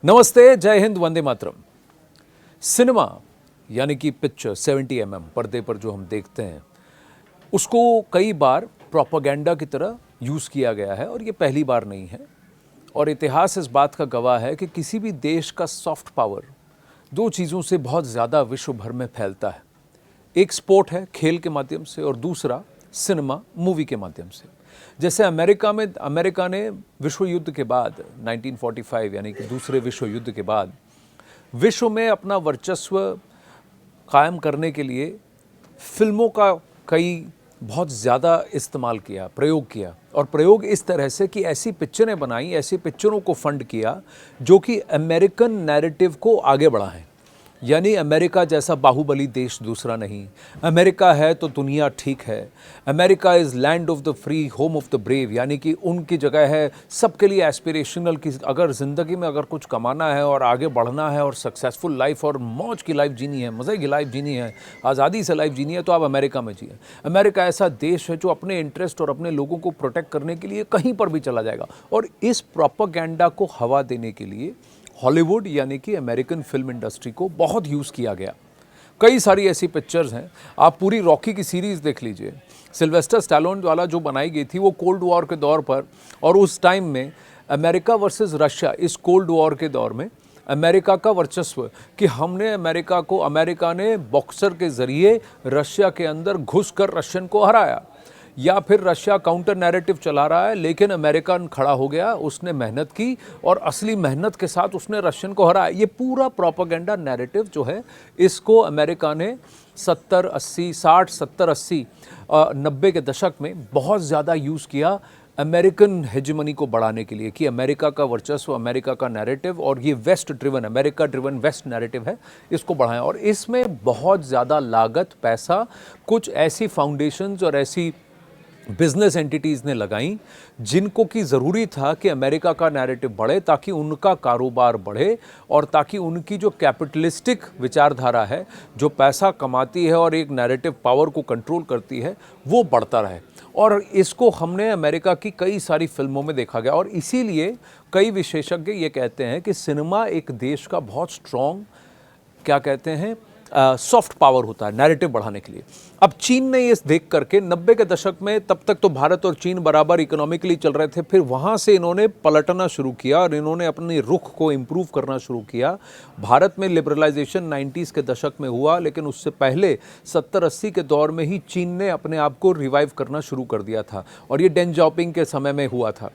नमस्ते, जय हिंद, वंदे मातरम। सिनेमा यानी कि पिक्चर 70 पर्दे पर जो हम देखते हैं उसको कई बार प्रोपेगेंडा की तरह यूज़ किया गया है और ये पहली बार नहीं है। और इतिहास इस बात का गवाह है कि किसी भी देश का सॉफ्ट पावर दो चीज़ों से बहुत ज़्यादा विश्व भर में फैलता है। एक स्पोर्ट है खेल के माध्यम से और दूसरा सिनेमा मूवी के माध्यम से। जैसे अमेरिका ने विश्व युद्ध के बाद 1945 यानी कि दूसरे विश्व युद्ध के बाद विश्व में अपना वर्चस्व कायम करने के लिए फिल्मों का कई बहुत ज़्यादा इस्तेमाल किया, प्रयोग किया। और प्रयोग इस तरह से कि ऐसी पिक्चरें बनाई, ऐसी पिक्चरों को फंड किया जो कि अमेरिकन नैरेटिव को आगे बढ़ाएं। यानी अमेरिका जैसा बाहुबली देश दूसरा नहीं। अमेरिका है तो दुनिया ठीक है। America is land of the free, home of the brave. यानी कि उनकी जगह है सबके लिए एस्पिरेशनल कि अगर ज़िंदगी में अगर कुछ कमाना है और आगे बढ़ना है और सक्सेसफुल लाइफ और मौज की लाइफ जीनी है, मज़े की लाइफ जीनी है, आज़ादी से लाइफ जीनी है, तो आप अमेरिका में जिए। अमेरिका ऐसा देश है जो अपने इंटरेस्ट और अपने लोगों को प्रोटेक्ट करने के लिए कहीं पर भी चला जाएगा। और इस प्रोपेगेंडा को हवा देने के लिए हॉलीवुड यानी कि अमेरिकन फिल्म इंडस्ट्री को बहुत यूज़ किया गया। कई सारी ऐसी पिक्चर्स हैं। आप पूरी रॉकी की सीरीज़ देख लीजिए। सिल्वेस्टर स्टैलोन वाला जो बनाई गई थी वो कोल्ड वॉर के दौर पर, और उस टाइम में अमेरिका वर्सेस रशिया, इस कोल्ड वॉर के दौर में अमेरिका का वर्चस्व कि अमेरिका ने बॉक्सर के ज़रिए रशिया के अंदर घुसकर रशियन को हराया, या फिर रशिया काउंटर नैरेटिव चला रहा है लेकिन अमेरिका खड़ा हो गया, उसने मेहनत की और असली मेहनत के साथ उसने रशियन को हराया। ये पूरा प्रोपेगेंडा नैरेटिव जो है इसको अमेरिका ने 70, 80, 60, 70, 80, 90 के दशक में बहुत ज़्यादा यूज़ किया अमेरिकन हेजेमनी को बढ़ाने के लिए कि अमेरिका का वर्चस्व, अमेरिका का नैरेटिव और ये West driven, America driven West narrative है, इसको बढ़ाएं। और इसमें बहुत ज़्यादा लागत, पैसा कुछ ऐसी फाउंडेशंस और ऐसी बिजनेस एंटिटीज़ ने लगाई जिनको कि ज़रूरी था कि अमेरिका का नैरेटिव बढ़े ताकि उनका कारोबार बढ़े और ताकि उनकी जो कैपिटलिस्टिक विचारधारा है, जो पैसा कमाती है और एक नैरेटिव पावर को कंट्रोल करती है, वो बढ़ता रहे। और इसको हमने अमेरिका की कई सारी फिल्मों में देखा गया। और इसीलिए कई विशेषज्ञ ये कहते हैं कि सिनेमा एक देश का बहुत स्ट्रॉन्ग, क्या कहते हैं, सॉफ्ट पावर होता है नैरेटिव बढ़ाने के लिए। अब चीन ने ये देख करके 90 के दशक में, तब तक तो भारत और चीन बराबर इकोनॉमिकली चल रहे थे, फिर वहाँ से इन्होंने पलटना शुरू किया और इन्होंने अपने रुख को इम्प्रूव करना शुरू किया। भारत में लिबरलाइजेशन 90s के दशक में हुआ, लेकिन उससे पहले 70-80 के दौर में ही चीन ने अपने आप को रिवाइव करना शुरू कर दिया था और ये डेंग जाओपिंग के समय में हुआ था।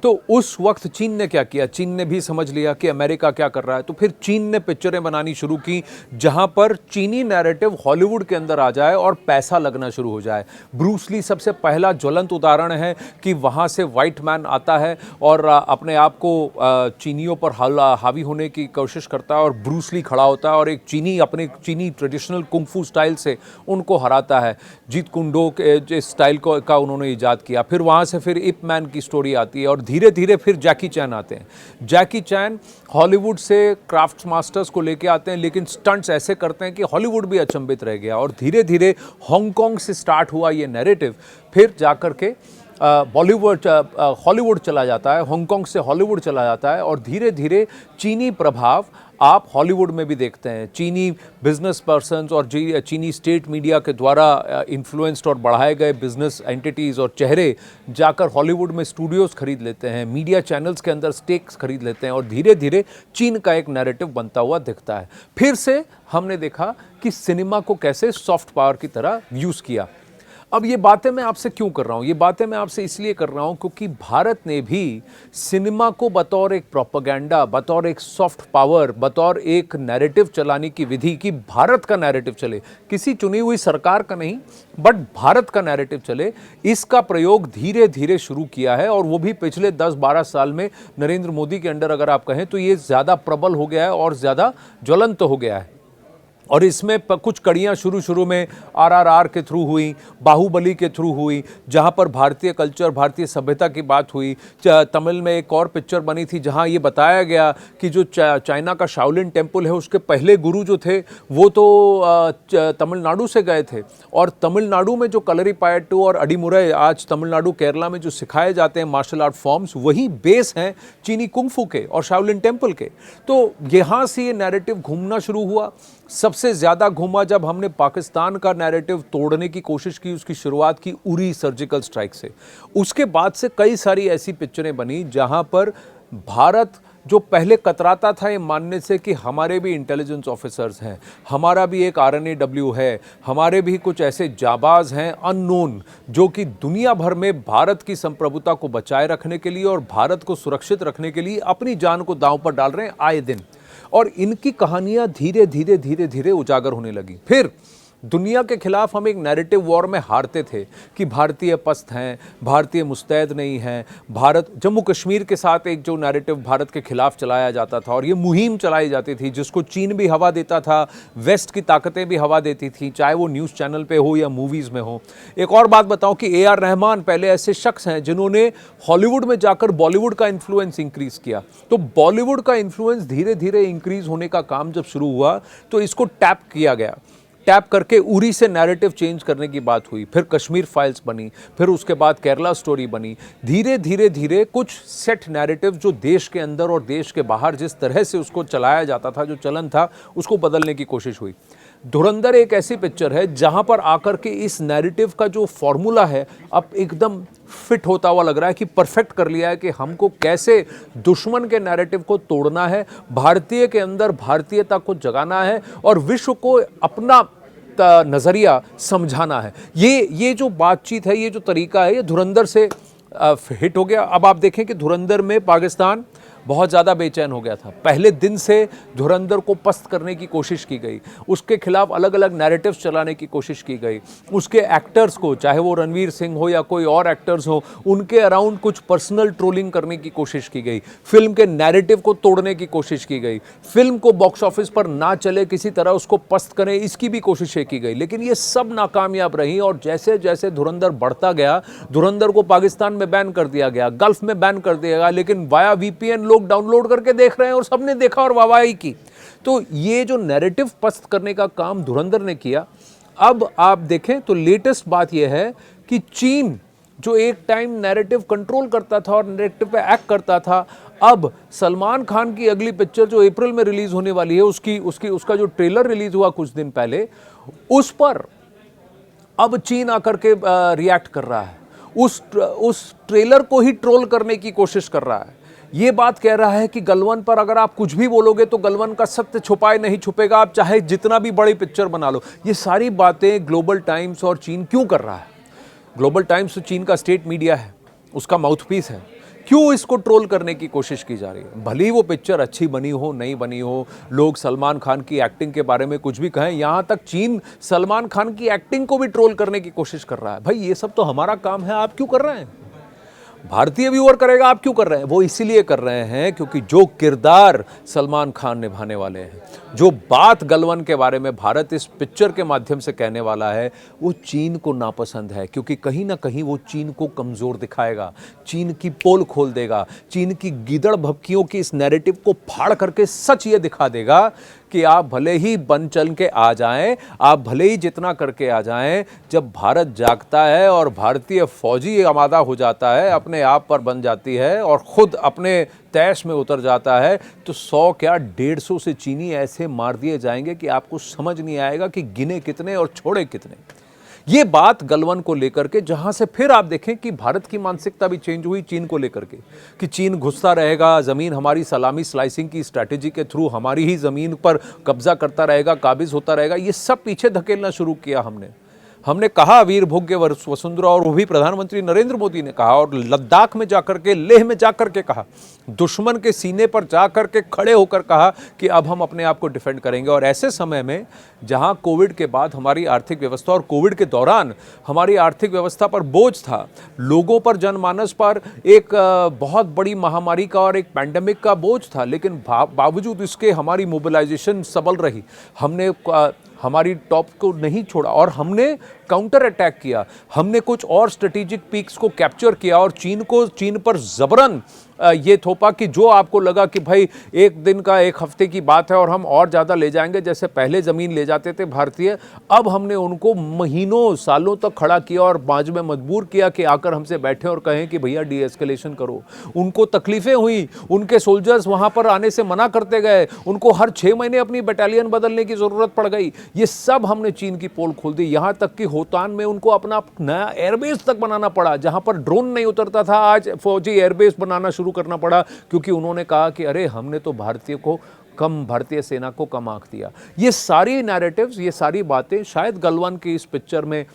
तो उस वक्त चीन ने क्या किया, चीन ने भी समझ लिया कि अमेरिका क्या कर रहा है, तो फिर चीन ने पिक्चरें बनानी शुरू की जहां पर चीनी नैरेटिव हॉलीवुड के अंदर आ जाए और पैसा लगना शुरू हो जाए। ब्रूस ली सबसे पहला ज्वलंत उदाहरण है कि वहां से वाइट मैन आता है और अपने आप को चीनियों पर हावी होने की कोशिश करता है और ब्रूस ली खड़ा होता है और एक चीनी अपने चीनी ट्रेडिशनल कुंफू स्टाइल से उनको हराता है। जीत कुंडो के स्टाइल का उन्होंने ईजाद किया। फिर वहाँ से फिर इप मैन की स्टोरी आती है और धीरे धीरे फिर जैकी चैन आते हैं। जैकी चैन हॉलीवुड से क्राफ्ट मास्टर्स को लेके आते हैं, लेकिन स्टंट्स ऐसे करते हैं कि हॉलीवुड भी अचंभित रह गया। और धीरे धीरे हांगकांग से स्टार्ट हुआ ये नैरेटिव, फिर जाकर के हॉलीवुड चला जाता है, हांगकांग से हॉलीवुड चला जाता है और धीरे धीरे चीनी प्रभाव आप हॉलीवुड में भी देखते हैं। चीनी बिजनेस पर्सन्स और चीनी स्टेट मीडिया के द्वारा इन्फ्लुएंस्ड और बढ़ाए गए बिजनेस एंटिटीज़ और चेहरे जाकर हॉलीवुड में स्टूडियोज़ खरीद लेते हैं, मीडिया चैनल्स के अंदर स्टेक्स खरीद लेते हैं और धीरे धीरे चीन का एक नैरेटिव बनता हुआ दिखता है। फिर से हमने देखा कि सिनेमा को कैसे सॉफ्ट पावर की तरह यूज़ किया। अब ये बातें मैं आपसे क्यों कर रहा हूँ? ये बातें मैं आपसे इसलिए कर रहा हूँ क्योंकि भारत ने भी सिनेमा को बतौर एक प्रोपेगेंडा, बतौर एक सॉफ्ट पावर, बतौर एक नैरेटिव चलाने की विधि कि भारत का नैरेटिव चले, किसी चुनी हुई सरकार का नहीं बट भारत का नैरेटिव चले, इसका प्रयोग धीरे धीरे शुरू किया है। और वो भी पिछले 10-12 साल में नरेंद्र मोदी के अंडर अगर आप कहें तो ये ज़्यादा प्रबल हो गया है और ज़्यादा ज्वलंत हो गया है। और इसमें कुछ कड़ियाँ शुरू में आरआरआर के थ्रू हुई, बाहुबली के थ्रू हुई, जहाँ पर भारतीय कल्चर, भारतीय सभ्यता की बात हुई। तमिल में एक और पिक्चर बनी थी जहाँ ये बताया गया कि जो चाइना का शाओलिन टेम्पल है उसके पहले गुरु जो थे वो तो तमिलनाडु से गए थे, और तमिलनाडु में जो कलरीपायट्टू और अडीमुरई आज तमिलनाडु केरला में जो सिखाए जाते हैं मार्शल आर्ट फॉर्म्स, वही बेस हैं चीनी कुंफू के और शाओलिन टेम्पल के। तो यहाँ से ये नैरेटिव घूमना शुरू हुआ। सबसे ज़्यादा घूमा जब हमने पाकिस्तान का नैरेटिव तोड़ने की कोशिश की, उसकी शुरुआत की उरी सर्जिकल स्ट्राइक से। उसके बाद से कई सारी ऐसी पिक्चरें बनी जहां पर भारत जो पहले कतराता था ये मानने से कि हमारे भी इंटेलिजेंस ऑफिसर्स हैं, हमारा भी एक RNAW है, हमारे भी कुछ ऐसे जाबाज हैं अननोन जो कि दुनिया भर में भारत की संप्रभुता को बचाए रखने के लिए और भारत को सुरक्षित रखने के लिए अपनी जान को दांव पर डाल रहे हैं आए दिन। और इनकी कहानियां धीरे धीरे उजागर होने लगी। फिर दुनिया के खिलाफ हम एक नैरेटिव वॉर में हारते थे कि भारतीय पस्त हैं, भारतीय मुस्तैद नहीं हैं, भारत जम्मू कश्मीर के साथ एक जो नैरेटिव भारत के खिलाफ चलाया जाता था और ये मुहिम चलाई जाती थी जिसको चीन भी हवा देता था, वेस्ट की ताकतें भी हवा देती थी, चाहे वो न्यूज़ चैनल पे हो या मूवीज़ में हो। एक और बात बताऊं कि AR रहमान पहले ऐसे शख्स हैं जिन्होंने हॉलीवुड में जाकर बॉलीवुड का इन्फ्लुएंस इंक्रीज़ किया। तो बॉलीवुड का इन्फ्लुएंस धीरे धीरे इंक्रीज़ होने का काम जब शुरू हुआ तो इसको टैप किया गया। टैप करके उरी से नैरेटिव चेंज करने की बात हुई, फिर कश्मीर फाइल्स बनी, फिर उसके बाद केरला स्टोरी बनी। धीरे धीरे कुछ सेट नैरेटिव जो देश के अंदर और देश के बाहर जिस तरह से उसको चलाया जाता था, जो चलन था, उसको बदलने की कोशिश हुई। धुरंधर एक ऐसी पिक्चर है जहां पर आकर के इस नैरेटिव का जो फॉर्मूला है अब एकदम फिट होता हुआ लग रहा है कि परफेक्ट कर लिया है कि हमको कैसे दुश्मन के नैरेटिव को तोड़ना है, भारतीय के अंदर भारतीयता को जगाना है और विश्व को अपना नज़रिया समझाना है। ये जो बातचीत है, ये जो तरीका है, ये धुरंधर से हिट हो गया। अब आप देखें कि धुरंधर में पाकिस्तान बहुत ज़्यादा बेचैन हो गया था। पहले दिन से धुरंधर को पस्त करने की कोशिश की गई, उसके खिलाफ अलग अलग नैरेटिव्स चलाने की कोशिश की गई, उसके एक्टर्स को, चाहे वो रणवीर सिंह हो या कोई और एक्टर्स हो, उनके अराउंड कुछ पर्सनल ट्रोलिंग करने की कोशिश की गई, फिल्म के नैरेटिव को तोड़ने की कोशिश की गई, फिल्म को बॉक्स ऑफिस पर ना चले, किसी तरह उसको पस्त करें, इसकी भी कोशिशें की गई। लेकिन ये सब नाकामयाब रही और जैसे जैसे धुरंधर बढ़ता गया, धुरंधर को पाकिस्तान में बैन कर दिया गया, गल्फ में बैन कर दिया गया, लेकिन वाया VPN लोग डाउनलोड करके देख रहे हैं और सबने देखा और वाहवाही की। तो ये जो नैरेटिव पस्त करने का काम धुरंधर ने किया। अब आप देखें तो लेटेस्ट बात यह है कि चीन जो एक टाइम नैरेटिव कंट्रोल करता था और नैरेटिव पे एक्ट करता था, अब सलमान खान की अगली पिक्चर जो अप्रैल में रिलीज होने वाली है, उसका जो ट्रेलर रिलीज हुआ कुछ दिन पहले, उस पर अब चीन आकर के रिएक्ट कर रहा है, उस ट्रेलर को ही ट्रोल करने की कोशिश कर रहा है। ये बात कह रहा है कि गलवन पर अगर आप कुछ भी बोलोगे तो गलवन का सत्य छुपाए नहीं छुपेगा, आप चाहे जितना भी बड़ी पिक्चर बना लो। ये सारी बातें ग्लोबल टाइम्स और चीन क्यों कर रहा है? ग्लोबल टाइम्स तो चीन का स्टेट मीडिया है, उसका माउथपीस है। क्यों इसको ट्रोल करने की कोशिश की जा रही है? भले ही वो पिक्चर अच्छी बनी हो, नहीं बनी हो, लोग सलमान खान की एक्टिंग के बारे में कुछ भी कहें, यहाँ तक चीन सलमान खान की एक्टिंग को भी ट्रोल करने की कोशिश कर रहा है। भाई ये सब तो हमारा काम है, आप क्यों कर रहे हैं? भारतीय व्यूअर करेगा, आप क्यों कर रहे हैं? वो इसीलिए कर रहे हैं क्योंकि जो किरदार सलमान खान निभाने वाले हैं, जो बात गलवन के बारे में भारत इस पिक्चर के माध्यम से कहने वाला है, वो चीन को नापसंद है। क्योंकि कहीं ना कहीं वो चीन को कमज़ोर दिखाएगा, चीन की पोल खोल देगा, चीन की गीदड़ भभकियों की इस नैरेटिव को फाड़ करके सच ये दिखा देगा कि आप भले ही बन चल के आ जाएं, आप भले ही जितना करके आ जाएं, जब भारत जागता है और भारतीय फौजी आमादा हो जाता है, अपने आप पर बन जाती है और ख़ुद अपने तैश में उतर जाता है, तो 100 क्या 150 से चीनी ऐसे मार दिए जाएंगे कि आपको समझ नहीं आएगा कि गिने कितने और छोड़े कितने। ये बात गलवन को लेकर के, जहां से फिर आप देखें कि भारत की मानसिकता भी चेंज हुई चीन को लेकर के, कि चीन घुसता रहेगा, ज़मीन हमारी सलामी स्लाइसिंग की स्ट्रैटेजी के थ्रू हमारी ही ज़मीन पर कब्जा करता रहेगा, काबिज होता रहेगा। ये सब पीछे धकेलना शुरू किया हमने कहा वीर भोग्य वसुंधरा, और वो भी प्रधानमंत्री नरेंद्र मोदी ने कहा, और लद्दाख में जाकर के, लेह में जाकर के कहा, दुश्मन के सीने पर जाकर के खड़े होकर कहा कि अब हम अपने आप को डिफेंड करेंगे। और ऐसे समय में जहां कोविड के बाद हमारी आर्थिक व्यवस्था और कोविड के दौरान हमारी आर्थिक व्यवस्था पर बोझ था, लोगों पर, जनमानस पर एक बहुत बड़ी महामारी का और एक पैंडेमिक का बोझ था, लेकिन बावजूद इसके हमारी मोबिलाइजेशन सबल रही। हमने हमारी टॉप को नहीं छोड़ा और हमने काउंटर अटैक किया, हमने कुछ और स्ट्रेटेजिक पीक्स को कैप्चर किया और चीन पर जबरन ये थोपा कि जो आपको लगा कि भाई एक दिन का एक हफ्ते की बात है और हम और ज़्यादा ले जाएंगे, जैसे पहले ज़मीन ले जाते थे भारतीय, अब हमने उनको महीनों सालों तक खड़ा किया और बाज में मजबूर किया कि आकर हमसे बैठे और कहें कि भैया डी एस्केलेशन करो। उनको तकलीफें हुई, उनके सोल्जर्स वहाँ पर आने से मना करते गए, उनको हर 6 महीने अपनी बटालियन बदलने की ज़रूरत पड़ गई। ये सब हमने चीन की पोल खोल दी, यहाँ तक कि होतान में उनको अपना नया एयरबेस तक बनाना पड़ा, जहाँ पर ड्रोन नहीं उतरता था, आज फौजी एयरबेस बनाना शुरू करना पड़ा, क्योंकि उन्होंने कहा कि अरे हमने तो भारतीय सेना को कम आंक दिया। ये सारी नैरेटिव्स, ये सारी बातें शायद गलवान की इस पिक्चर में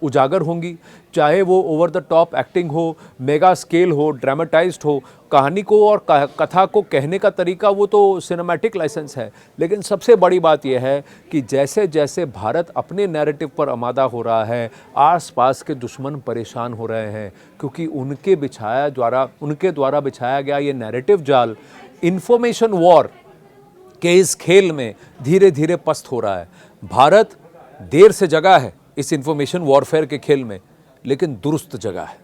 उजागर होंगी, चाहे वो ओवर द टॉप एक्टिंग हो, मेगा स्केल हो, ड्रामेटाइज्ड हो, कहानी को और कथा को कहने का तरीका वो तो सिनेमैटिक लाइसेंस है। लेकिन सबसे बड़ी बात यह है कि जैसे जैसे भारत अपने नैरेटिव पर आमादा हो रहा है, आसपास के दुश्मन परेशान हो रहे हैं, क्योंकि उनके द्वारा बिछाया गया ये नैरेटिव जाल इंफॉर्मेशन वॉर के इस खेल में धीरे धीरे पस्त हो रहा है। भारत देर से जगा है इस इंफॉर्मेशन वॉरफेयर के खेल में, लेकिन दुरुस्त जगह है।